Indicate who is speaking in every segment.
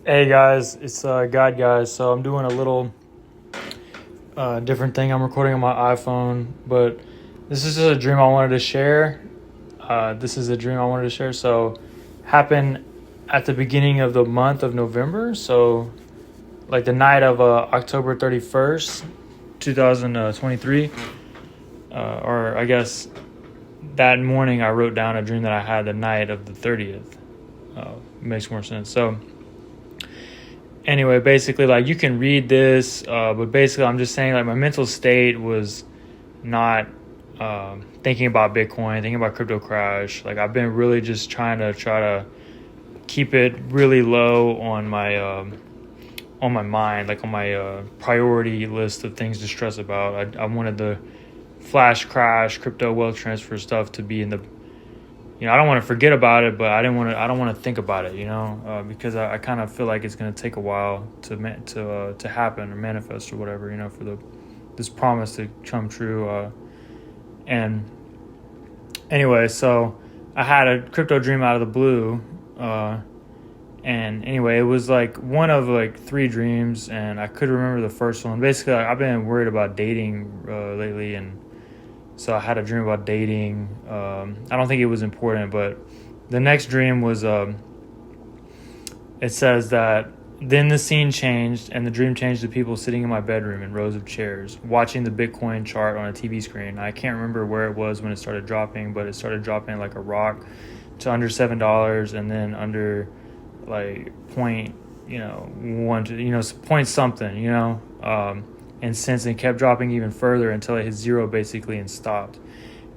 Speaker 1: Hey guys, it's God guys. So I'm doing a little different thing. I'm recording on my iPhone, but this is just a dream I wanted to share. This is a dream I wanted to share. So happened at the beginning of the month of November. So like the night of October 31st, 2023, or I guess that morning I wrote down a dream that I had the night of the 30th. Makes more sense. So anyway, basically, like you can read this, but basically, I'm just saying, like, my mental state was not thinking about Bitcoin, thinking about crypto crash. Like, I've been really just trying to keep it really low on my mind, like on my priority list of things to stress about. I wanted the flash crash, crypto wealth transfer stuff to be in the, I don't want to forget about it, but I don't want to think about it, because I kind of feel like it's going to take a while to happen or manifest or whatever, for this promise to come true. And anyway, so I had a crypto dream out of the blue, and anyway, it was like one of like three dreams, and I could remember the first one. Basically, I've been worried about dating lately, and so I had a dream about dating. I don't think it was important, but the next dream was, it says that then the scene changed and the dream changed to people sitting in my bedroom in rows of chairs, watching the Bitcoin chart on a TV screen. I can't remember where it was when it started dropping, but it started dropping like a rock to under $7 and then under like point, one to, point something, and since it kept dropping even further until it hit zero basically and stopped.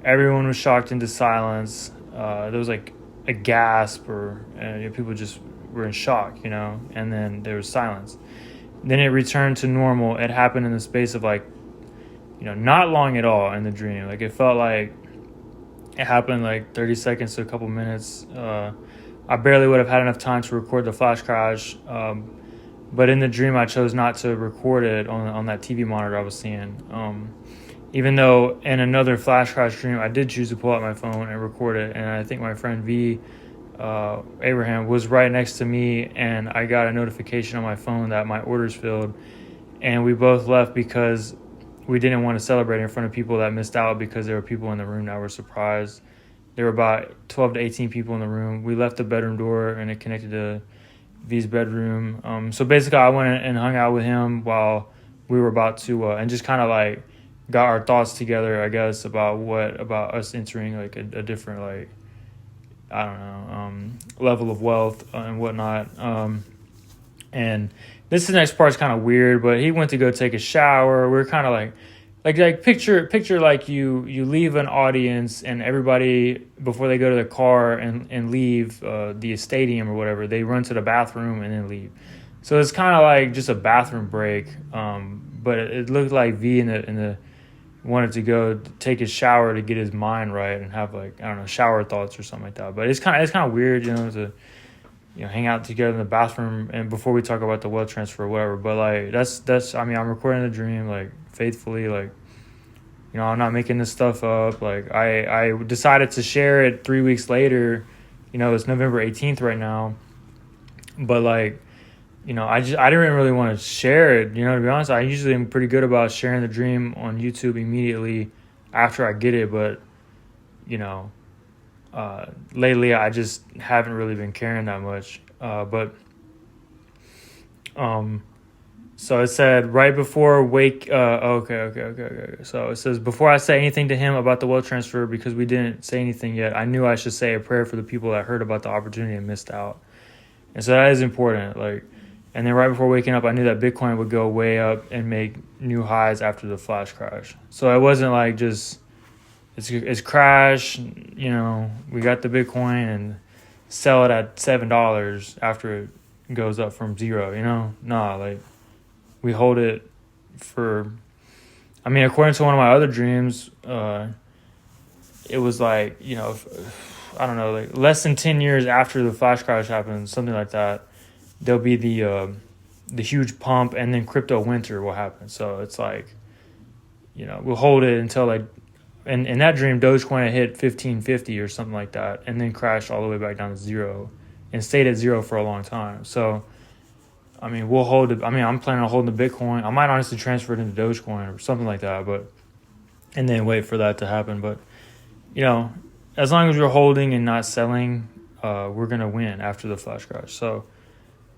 Speaker 1: Everyone was shocked into silence. There was like a gasp or people just were in shock, and then there was silence. Then it returned to normal. It happened in the space of like, not long at all in the dream. Like it felt like it happened like 30 seconds to a couple minutes. I barely would have had enough time to record the flash crash. But in the dream, I chose not to record it on that TV monitor I was seeing. Even though in another flash crash dream, I did choose to pull out my phone and record it. And I think my friend V, Abraham, was right next to me. And I got a notification on my phone that my order's filled. And we both left because we didn't want to celebrate in front of people that missed out because there were people in the room that were surprised. There were about 12 to 18 people in the room. We left the bedroom door and it connected to V's bedroom. So basically I went and hung out with him while we were about to, and just kind of like got our thoughts together, I guess, about us entering like a different, like, I don't know, level of wealth and whatnot. And this next part's kind of weird, but he went to go take a shower. We're kind of like picture like you leave an audience and everybody before they go to the car and leave the stadium or whatever, they run to the bathroom and then leave. So it's kind of like just a bathroom break, but it looked like V in the wanted to go take his shower to get his mind right and have like, I don't know, shower thoughts or something like that. But it's kind of weird, to hang out together in the bathroom and before we talk about the wealth transfer or whatever. But like that's I'm recording the dream like faithfully, like, I'm not making this stuff up. Like I decided to share it 3 weeks later. It's November 18th right now, but like, I didn't really want to share it. To be honest, I usually am pretty good about sharing the dream on YouTube immediately after I get it, but lately I just haven't really been caring that much. So it said right before wake. Okay. So it says, before I say anything to him about the wealth transfer, because we didn't say anything yet, I knew I should say a prayer for the people that heard about the opportunity and missed out. And so that is important. Like, and then right before waking up, I knew that Bitcoin would go way up and make new highs after the flash crash. So it wasn't like just it's crash. We got the Bitcoin and sell it at $7 after it goes up from zero. Nah, like, we hold it for, according to one of my other dreams, it was like, I don't know, like less than 10 years after the flash crash happened, something like that, there'll be the huge pump and then crypto winter will happen. So it's like, we'll hold it until like, and in that dream, Dogecoin had hit 1550 or something like that and then crashed all the way back down to zero and stayed at zero for a long time. So I mean, we'll hold it. I mean, I'm planning on holding the Bitcoin. I might honestly transfer it into Dogecoin or something like that, but and then wait for that to happen. But as long as we're holding and not selling, we're gonna win after the flash crash. So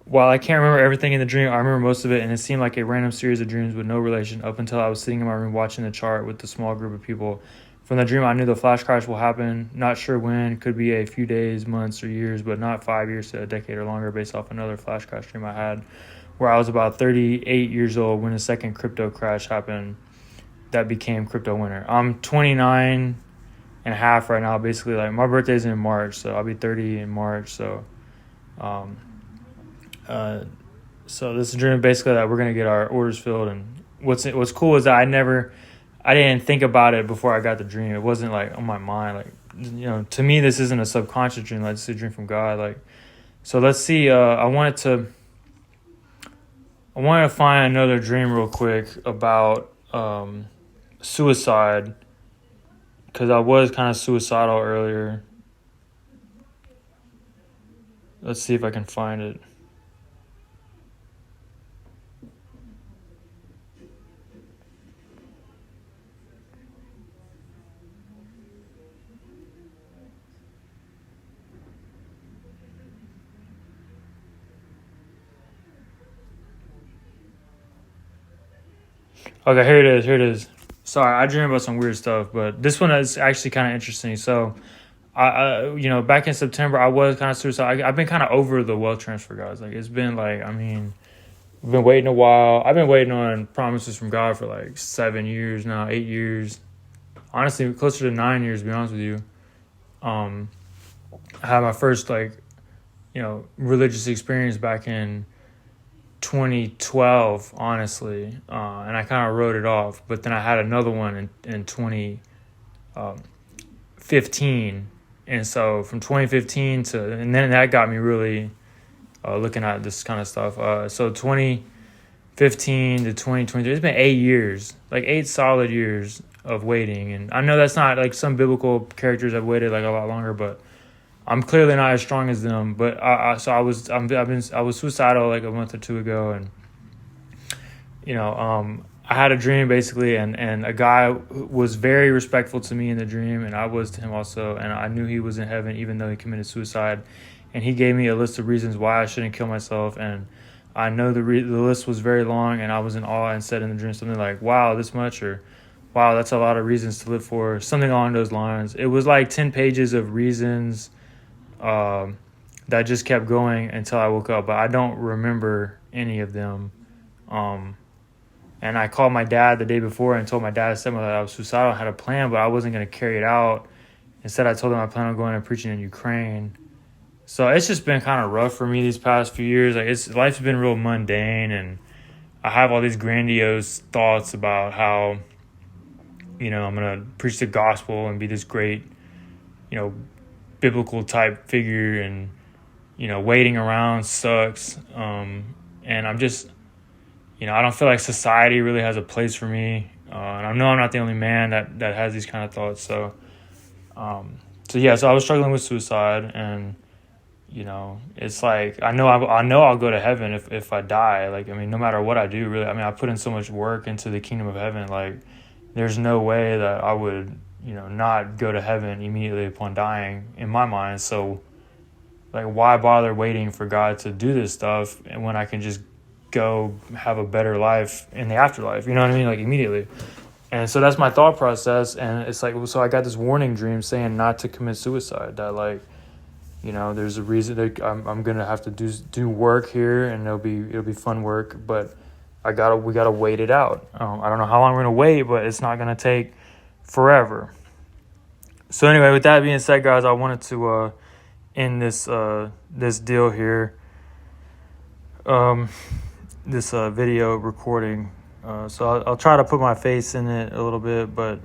Speaker 1: while I can't remember everything in the dream, I remember most of it, and it seemed like a random series of dreams with no relation up until I was sitting in my room watching the chart with the small group of people. From the dream, I knew the flash crash will happen. Not sure when. Could be a few days, months, or years, but not 5 years to a decade or longer based off another flash crash dream I had where I was about 38 years old when the second crypto crash happened that became crypto winter. I'm 29 and a half right now. Basically, like, my birthday's in March, so I'll be 30 in March. So so this is a dream basically that we're going to get our orders filled. And what's cool is that I didn't think about it before I got the dream. It wasn't like on my mind. Like, to me, this isn't a subconscious dream. Like, it's a dream from God. Like, so let's see. I wanted to find another dream real quick about suicide, because I was kind of suicidal earlier. Let's see if I can find it. Okay, here it is. Sorry, I dream about some weird stuff, but this one is actually kind of interesting. So, back in September, I was kind of suicidal. I've been kind of over the wealth transfer, guys. Like, it's been like, I mean, I've been waiting a while. I've been waiting on promises from God for like 7 years now, 8 years. Honestly, closer to 9 years, to be honest with you. I had my first, religious experience back in 2012, honestly, and I kind of wrote it off. But then I had another one in 2015, and so from 2015 and then that got me really looking at this kind of stuff. So 2015 to 2023, it's been 8 years, like 8 solid years of waiting. And I know that's not like some biblical characters have waited like a lot longer, but I'm clearly not as strong as them. But I was suicidal like a month or two ago, and I had a dream basically, and a guy was very respectful to me in the dream, and I was to him also, and I knew he was in heaven even though he committed suicide, and he gave me a list of reasons why I shouldn't kill myself, and I know the list was very long, and I was in awe and said in the dream something like, "Wow, this much," or "Wow, that's a lot of reasons to live for," something along those lines. It was like 10 pages of reasons that just kept going until I woke up, but I don't remember any of them. And I called my dad the day before and told my dad that I was suicidal. I had a plan, but I wasn't going to carry it out. Instead, I told him I plan on going and preaching in Ukraine. So it's just been kind of rough for me these past few years. Like, life's been real mundane, and I have all these grandiose thoughts about how, I'm going to preach the gospel and be this great, biblical type figure, and waiting around sucks, and I'm just I don't feel like society really has a place for me, and I know I'm not the only man that has these kind of thoughts. So I was struggling with suicide, and it's like I know I'll go to heaven if I die. Like, I mean, no matter what I do, really, I mean, I put in so much work into the kingdom of heaven. Like, there's no way that I would not go to heaven immediately upon dying in my mind. So, like, why bother waiting for God to do this stuff and when I can just go have a better life in the afterlife? You know what I mean? Like, immediately. And so that's my thought process. And it's like, so I got this warning dream saying not to commit suicide. That, like, there's a reason that I'm gonna have to do work here, and it'll be fun work, but we gotta wait it out. I don't know how long we're gonna wait, but it's not gonna take forever. So anyway, with that being said, guys, I wanted to end this deal here, this video recording. So I'll try to put my face in it a little bit, but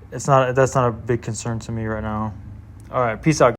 Speaker 1: that's not a big concern to me right now. All right, peace out.